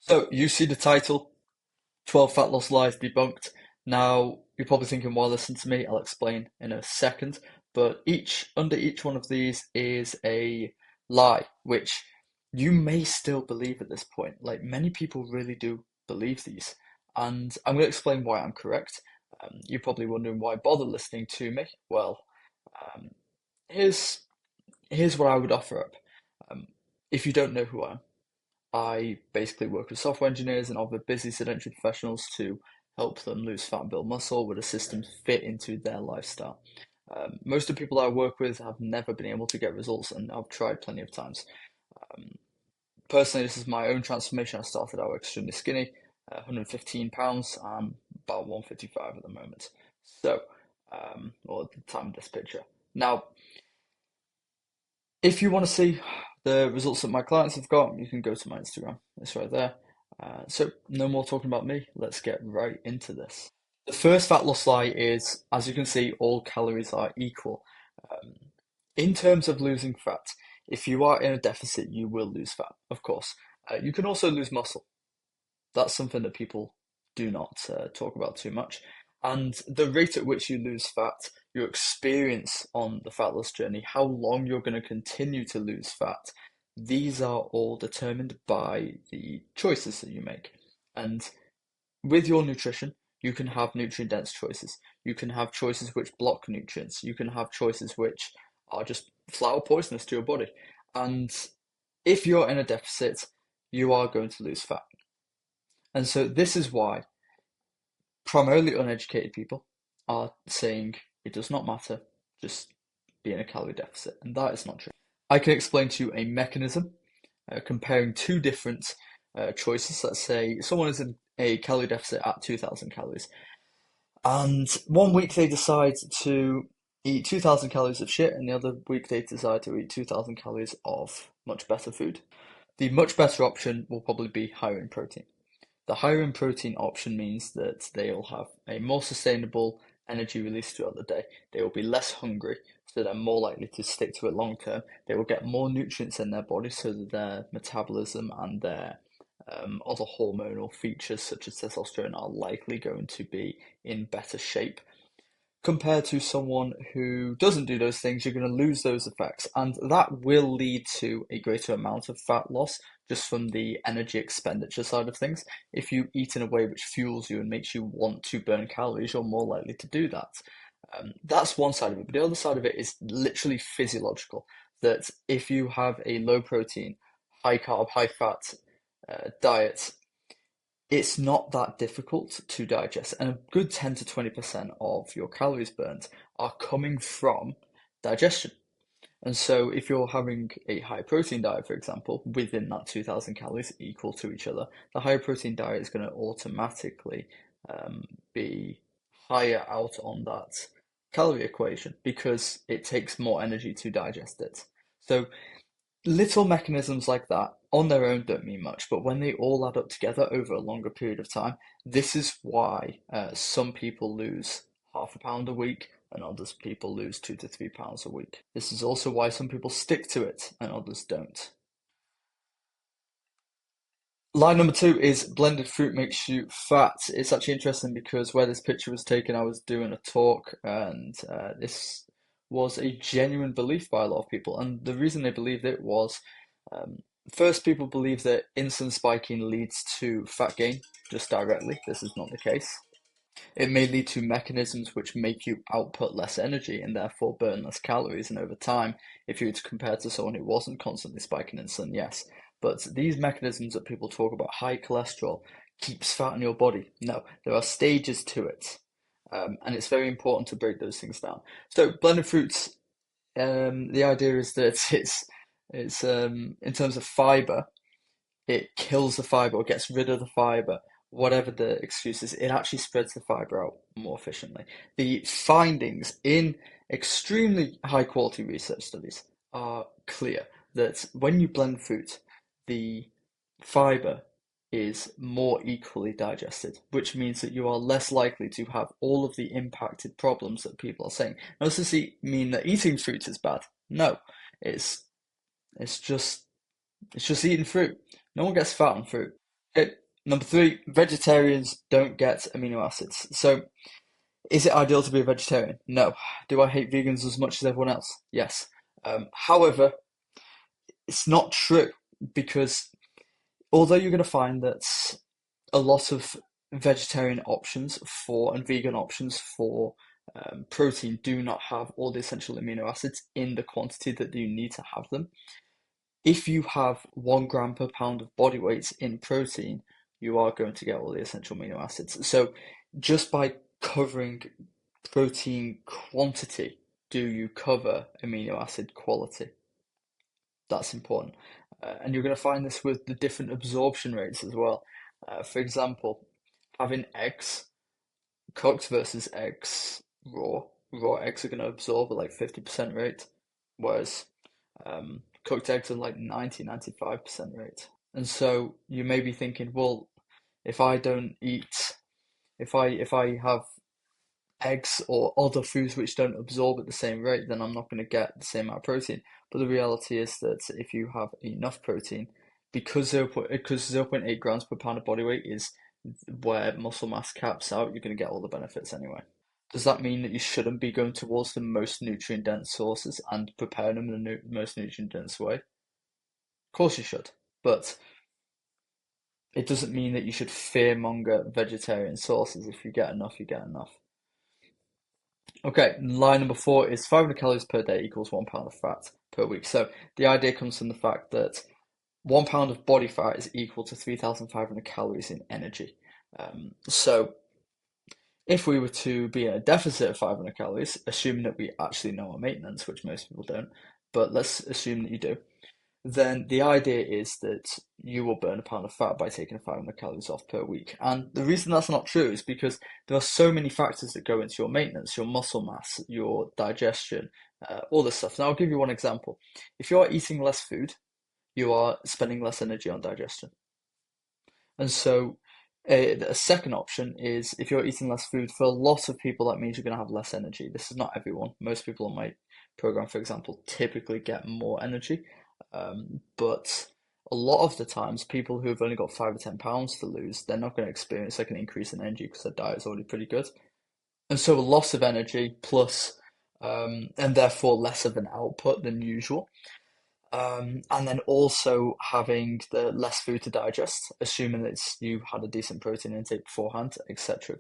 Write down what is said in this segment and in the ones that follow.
So you see the title, 12 Fat Loss Lies Debunked. Now, you're probably thinking, well, listen to me, I'll explain in a second. But under each one of these is a lie, which you may still believe at this point. Like many people really do believe these. And I'm going to explain why I'm correct. You're probably wondering why bother listening to me. Well, um, here's here's what I would offer up. Um, if you don't know who I am, I basically work with software engineers and other busy sedentary professionals to help them lose fat and build muscle with a system fit into their lifestyle. Most of the people I work with have never been able to get results, and I've tried plenty of times. Um, Personally, this is my own transformation. I started out extremely skinny, 115 pounds. I'm about 155 at the moment. So, or at the time of this picture. Now, if you want to see the results that my clients have got, you can go to my Instagram. It's right there. So no more talking about me. Let's get right into this. The first fat loss lie is, as you can see, all calories are equal. Um, in terms of losing fat, if you are in a deficit, you will lose fat, of course. You can also lose muscle. That's something that people do not talk about too much. And the rate at which you lose fat, your experience on the fat loss journey, how long you're going to continue to lose fat, these are all determined by the choices that you make. And with your nutrition, you can have nutrient dense choices. You can have choices which block nutrients. You can have choices which are just flat out poisonous to your body. And if you're in a deficit, you are going to lose fat. And so this is why primarily uneducated people are saying it does not matter, just be in a calorie deficit. And that is not true. I can explain to you a mechanism comparing two different choices. Let's say someone is in a calorie deficit at 2000 calories, and one week they decide to eat 2000 calories of shit, and the other week they decide to eat 2000 calories of much better food. The much better option will probably be higher in protein. The higher in protein option means that they'll have a more sustainable energy release throughout the day. They will be less hungry, so they're more likely to stick to it long term. They will get more nutrients in their body, so that their metabolism and their other hormonal features, such as testosterone, are likely going to be in better shape compared to someone who doesn't do those things, you're going to lose those effects. And that will lead to a greater amount of fat loss just from the energy expenditure side of things. If you eat in a way which fuels you and makes you want to burn calories, you're more likely to do that. That's one side of it. But the other side of it is literally physiological. That if you have a low protein, high carb, high fat diet, it's not that difficult to digest, and a good 10 to 20% of your calories burnt are coming from digestion. And so, if you're having a high protein diet, for example, within that 2000 calories equal to each other, the higher protein diet is going to automatically be higher out on that calorie equation because it takes more energy to digest it. So, little mechanisms like that on their own don't mean much, but when they all add up together over a longer period of time, this is why some people lose half a pound a week and others people lose 2 to 3 pounds a week. This is also why some people stick to it and others don't. Line number two is blended fruit makes you fat. It's actually interesting because where this picture was taken, I was doing a talk, and this was a genuine belief by a lot of people. And the reason they believed it was um, first, people believe that insulin spiking leads to fat gain just directly. This is not the case. It may lead to mechanisms which make you output less energy and therefore burn less calories. And over time, if you were to compare to someone who wasn't constantly spiking insulin, yes. But these mechanisms that people talk about, high cholesterol, keeps fat in your body. No, there are stages to it. And it's very important to break those things down. So blended fruits, the idea is that it's in terms of fiber, it kills the fiber or gets rid of the fiber, whatever the excuse is, it actually spreads the fiber out more efficiently. The findings in extremely high quality research studies are clear that when you blend fruit, the fiber is more equally digested, which means that you are less likely to have all of the impacted problems that people are saying. Now, does this mean that eating fruit is bad? No, it's it's just it's just eating fruit. No one gets fat on fruit. Okay, number three, vegetarians don't get amino acids. So, is it ideal to be a vegetarian? No. Do I hate vegans as much as everyone else? Yes. However, it's not true because although you're going to find that a lot of vegetarian options for and vegan options for protein do not have all the essential amino acids in the quantity that you need to have them. If you have 1 gram per pound of body weight in protein, you are going to get all the essential amino acids. So just by covering protein quantity, do you cover amino acid quality? That's important. And you're going to find this with the different absorption rates as well. For example, having eggs cooked versus eggs raw. Raw eggs are going to absorb at like 50% rate, whereas cooked eggs are like 95% rate. And so you may be thinking, well, if I don't eat, if I have eggs or other foods which don't absorb at the same rate, then I'm not going to get the same amount of protein. But the reality is that if you have enough protein, because 0.8 grams per pound of body weight is where muscle mass caps out, you're going to get all the benefits anyway. Does that mean that you shouldn't be going towards the most nutrient dense sources and preparing them in the most nutrient dense way? Of course you should, but it doesn't mean that you should fearmonger vegetarian sources. If you get enough, you get enough. Okay, line number four is 500 calories per day equals 1 pound of fat per week. So the idea comes from the fact that 1 pound of body fat is equal to 3,500 calories in energy. So if we were to be in a deficit of 500 calories, assuming that we actually know our maintenance, which most people don't, but let's assume that you do, then the idea is that you will burn 1 pound of fat by taking 500 calories off per week. And the reason that's not true is because there are so many factors that go into your maintenance, your muscle mass, your digestion, all this stuff. Now, I'll give you one example. If you are eating less food, you are spending less energy on digestion. And so a second option is if you're eating less food, for a lot of people, that means you're going to have less energy. This is not everyone. Most people on my program, for example, typically get more energy. But a lot of the times, people who've only got 5 or 10 pounds to lose, they're not going to experience like an increase in energy because their diet is already pretty good. And so a loss of energy plus, and therefore less of an output than usual. And then also having the less food to digest, assuming that you had a decent protein intake beforehand, etc.,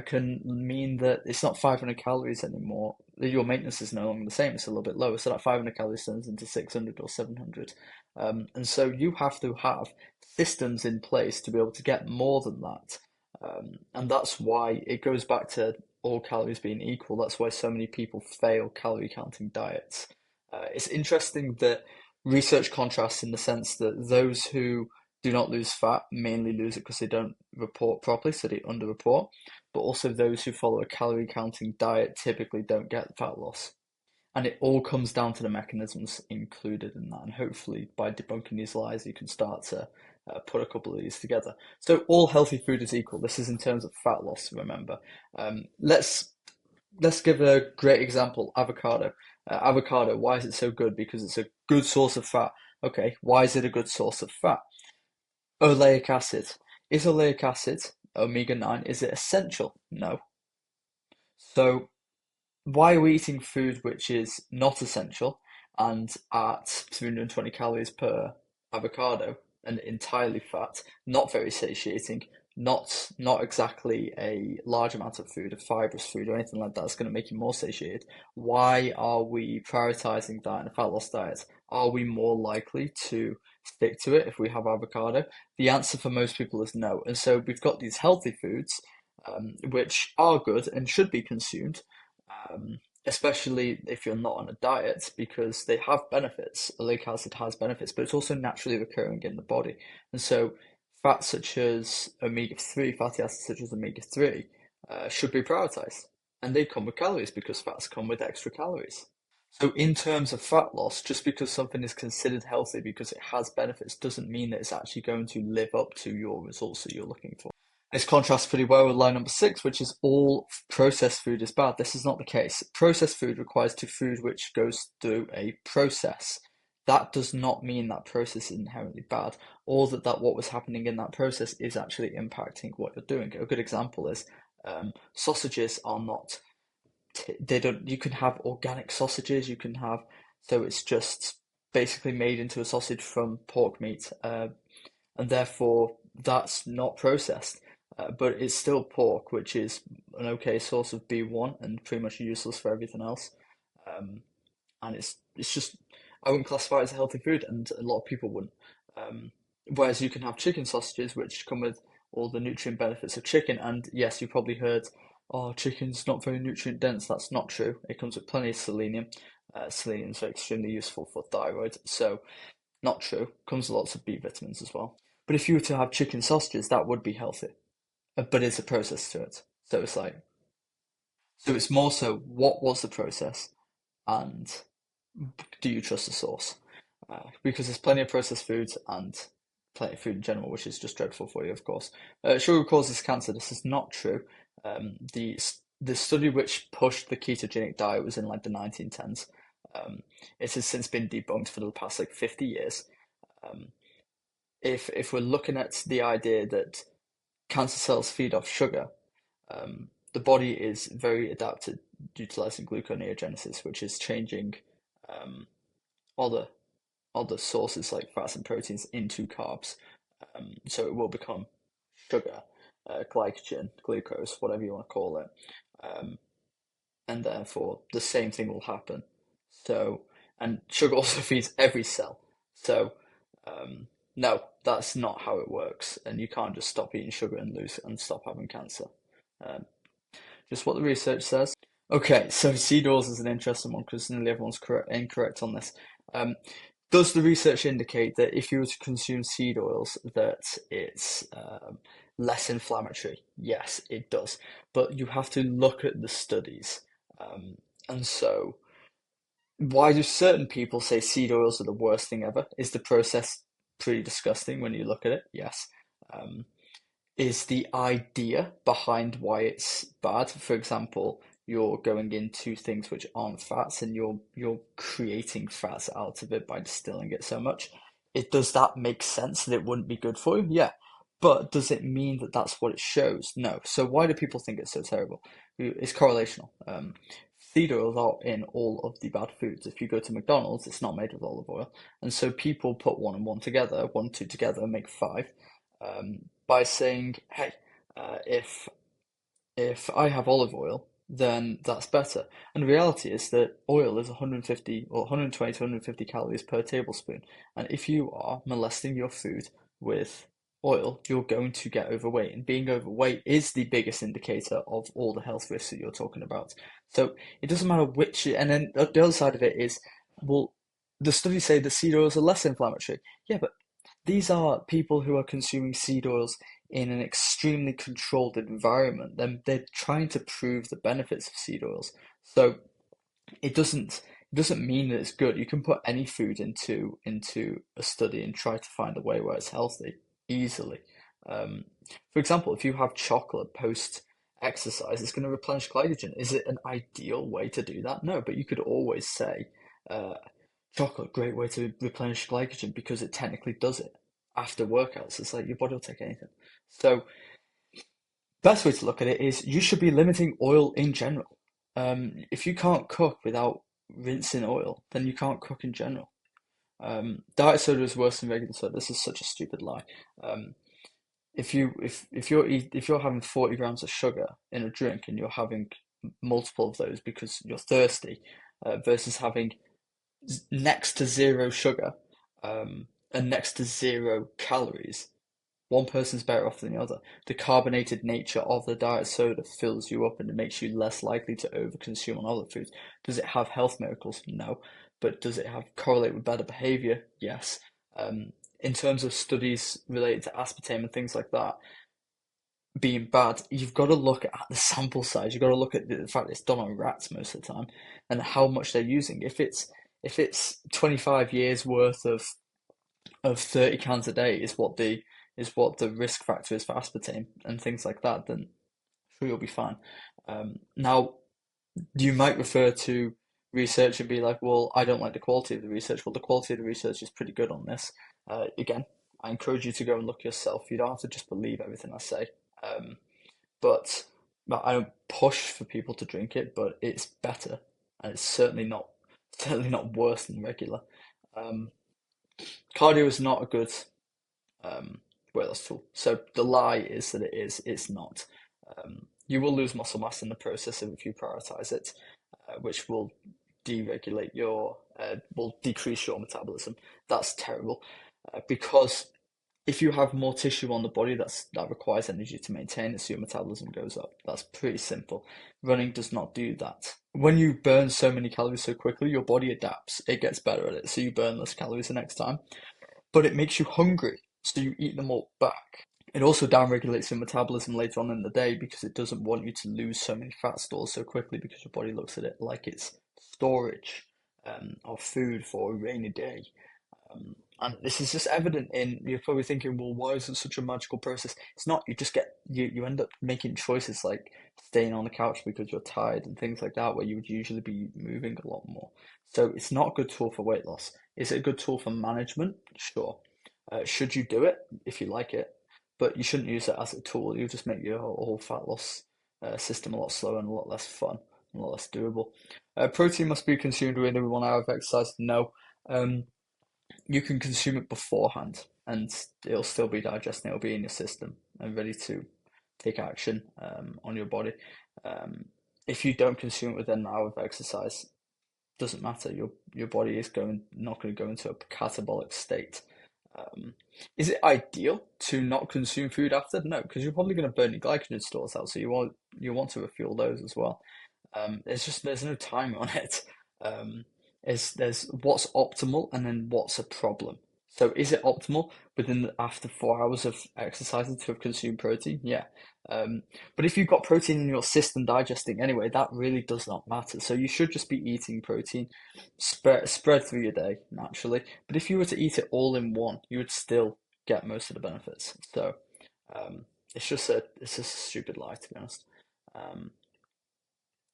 can mean that it's not 500 calories anymore. Your maintenance is no longer the same; it's a little bit lower. So that 500 calories turns into 600 or 700, and so you have to have systems in place to be able to get more than that. And that's why it goes back to all calories being equal. That's why so many people fail calorie counting diets. It's interesting that research contrasts in the sense that those who do not lose fat mainly lose it because they don't report properly, so they underreport. But also those who follow a calorie counting diet typically don't get fat loss. And it all comes down to the mechanisms included in that. And hopefully, by debunking these lies, you can start to put a couple of these together. So, all healthy food is equal. This is in terms of fat loss, remember. Let's give a great example, avocado. Avocado, why is it so good? Because it's a good source of fat. Okay, why is it a good source of fat? Oleic acid. Is oleic acid, omega-9, is it essential? No. So why are we eating food which is not essential and at 320 calories per avocado and entirely fat, not very satiating, not exactly a large amount of food, a fibrous food or anything like that that's going to make you more satiated. Why are we prioritizing that in a fat loss diet? Are we more likely to stick to it if we have avocado? The answer for most people is no. And so we've got these healthy foods, which are good and should be consumed, especially if you're not on a diet, because they have benefits. Oleic acid has benefits, but it's also naturally occurring in the body. And so fats such as omega-3, fatty acids such as omega-3, should be prioritized. And they come with calories because fats come with extra calories. So in terms of fat loss, just because something is considered healthy because it has benefits doesn't mean that it's actually going to live up to your results that you're looking for. This contrasts pretty well with line number six, which is all processed food is bad. This is not the case. Processed food requires to food which goes through a process that does not mean that process is inherently bad, or that what was happening in that process is actually impacting what you're doing. A good example is sausages are not, they don't, you can have organic sausages, you can have, so it's just basically made into a sausage from pork meat, and therefore that's not processed. But it's still pork, which is an okay source of B1 and pretty much useless for everything else. Um, and it's just, I wouldn't classify it as a healthy food, and a lot of people wouldn't. Um, Whereas you can have chicken sausages, which come with all the nutrient benefits of chicken. And yes, you probably heard, oh, chicken's not very nutrient dense. That's not true. It comes with plenty of selenium. Selenium is extremely useful for thyroid, so not true. Comes with lots of B vitamins as well. But if you were to have chicken sausages, that would be healthy. But it's a process to it. So it's like, so it's more so what was the process, and do you trust the source? Because there's plenty of processed foods and plenty of food in general, which is just dreadful for you, of course. Sugar causes cancer. This is not true. The study which pushed the ketogenic diet was in like the 1910s. It has since been debunked for the past like 50 years. Um, if we're looking at the idea that cancer cells feed off sugar, the body is very adapted utilizing gluconeogenesis, which is changing um, other other sources like fats and proteins into carbs. So it will become sugar, glycogen, glucose, whatever you want to call it. Um, and therefore, the same thing will happen. So, and sugar also feeds every cell. So, um, no, that's not how it works. And you can't just stop eating sugar and lose and stop having cancer. Um, just what the research says. Okay, so seed oils is an interesting one because nearly everyone's incorrect on this. Um, does the research indicate that if you were to consume seed oils, that it's less inflammatory? Yes, it does. But you have to look at the studies. Um, and so, why do certain people say seed oils are the worst thing ever? Is the process pretty disgusting when you look at it? Yes. Um, is the idea behind why it's bad. For example, you're going into things which aren't fats and you're creating fats out of it by distilling it so much. It does that make sense that it wouldn't be good for you? Yeah. But does it mean that that's what it shows? No. So why do people think it's so terrible? It's correlational. Seed oils are in all of the bad foods. If you go to McDonald's, it's not made with olive oil, and so people put one and one together, one and two together, make five, by saying, "Hey, if I have olive oil, then that's better." And the reality is that oil is 150 or 120 to 150 calories per tablespoon. And if you are molesting your food with oil, you're going to get overweight. And being overweight is the biggest indicator of all the health risks that you're talking about. So it doesn't matter which, and then the other side of it is, well, the studies say that seed oils are less inflammatory. Yeah, but these are people who are consuming seed oils in an extremely controlled environment. They're trying to prove the benefits of seed oils. So it doesn't mean that it's good. You can put any food into a study and try to find a way where it's healthy easily. Um, for example, if you have chocolate post exercise, it's going to replenish glycogen. Is it an ideal way to do that? No, but you could always say, uh, chocolate, great way to replenish glycogen because it technically does it after workouts. It's like your body will take anything. So best way to look at it is you should be limiting oil in general. If you can't cook without rinsing oil, then you can't cook in general. Diet soda is worse than regular soda. This is such a stupid lie. Um, if you're having 40 grams of sugar in a drink and you're having multiple of those because you're thirsty, versus having next to zero sugar, and next to zero calories, one person's better off than the other. The carbonated nature of the diet soda fills you up and it makes you less likely to overconsume on other foods. Does it have health miracles? No. But does it have correlate with better behavior? Yes. In terms of studies related to aspartame and things like that being bad, you've got to look at the sample size. You've got to look at the fact it's done on rats most of the time and how much they're using. If it's 25 years worth of 30 cans a day is what the risk factor is for aspartame and things like that, then sure you'll be fine. Now you might refer to research and be like, well, I don't like the quality of the research. Well, the quality of the research is pretty good on this. Again, I encourage you to go and look yourself. You don't have to just believe everything I say. Um, but, but I don't push for people to drink it, but it's better, and it's certainly not worse than regular. Um, Cardio is not a good um, weight loss tool. So the lie is that it is. It's not. You will lose muscle mass in the process if you prioritize it, which will deregulate will decrease your metabolism. That's terrible, because if you have more tissue on the body that requires energy to maintain it, so your metabolism goes up. That's pretty simple. Running does not do that. When you burn so many calories so quickly, your body adapts. It gets better at it, so you burn less calories the next time. But it makes you hungry, so you eat them all back. It also downregulates your metabolism later on in the day because it doesn't want you to lose so many fat stores so quickly because your body looks at it like it's storage of food for a rainy day. And this is just evident in, you're probably thinking, well, why is it such a magical process? It's not. You end up making choices like staying on the couch because you're tired and things like that, where you would usually be moving a lot more. So it's not a good tool for weight loss. Is it a good tool for management? Sure. Should you do it if you like it? But you shouldn't use it as a tool. You'll just make your whole fat loss system a lot slower and a lot less fun, and a lot less doable. Protein must be consumed within 1 hour of exercise. No. Um, you can consume it beforehand and it'll still be digesting, it'll be in your system and ready to take action on your body. Um, if you don't consume it within an hour of exercise, doesn't matter. Your body is not going to go into a catabolic state. Um, is it ideal to not consume food after? No, because you're probably going to burn your glycogen stores out, so you want to refuel those as well. There's no time on it. Um, there's what's optimal and then what's a problem. So is it optimal after 4 hours of exercising to have consumed protein? Yeah. But if you've got protein in your system digesting anyway, that really does not matter. So you should just be eating protein spread through your day naturally. But if you were to eat it all in one, you would still get most of the benefits. So um, it's just a stupid lie, to be honest. Um,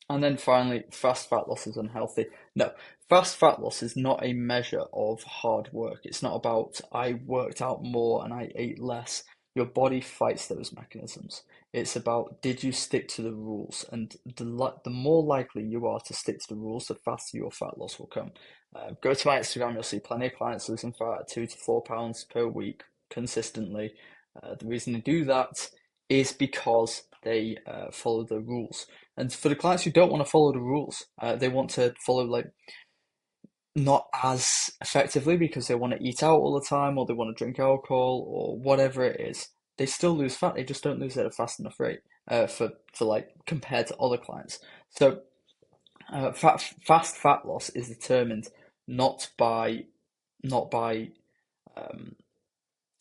and then finally, fast fat loss is unhealthy. No, fast fat loss is not a measure of hard work. It's not about I worked out more and I ate less. Your body fights those mechanisms. It's about did you stick to the rules? And the more likely you are to stick to the rules, the faster your fat loss will come. Go to my Instagram, you'll see plenty of clients losing fat at 2 to 4 pounds per week consistently. The reason they do that is because they follow the rules. And for the clients who don't want to follow the rules, they want to follow like not as effectively because they want to eat out all the time or they want to drink alcohol or whatever it is. They still lose fat. They just don't lose it at a fast enough rate for like compared to other clients. So fast fat loss is determined not by not by um,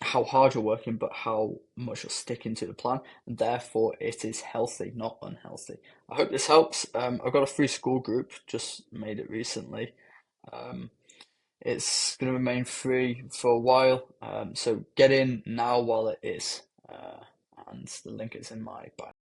how hard you're working, but how much you're sticking to the plan, and therefore it is healthy, not unhealthy. I hope this helps. I've got a free school group, just made it recently. Um, it's going to remain free for a while, so get in now while it is. And the link is in my bio.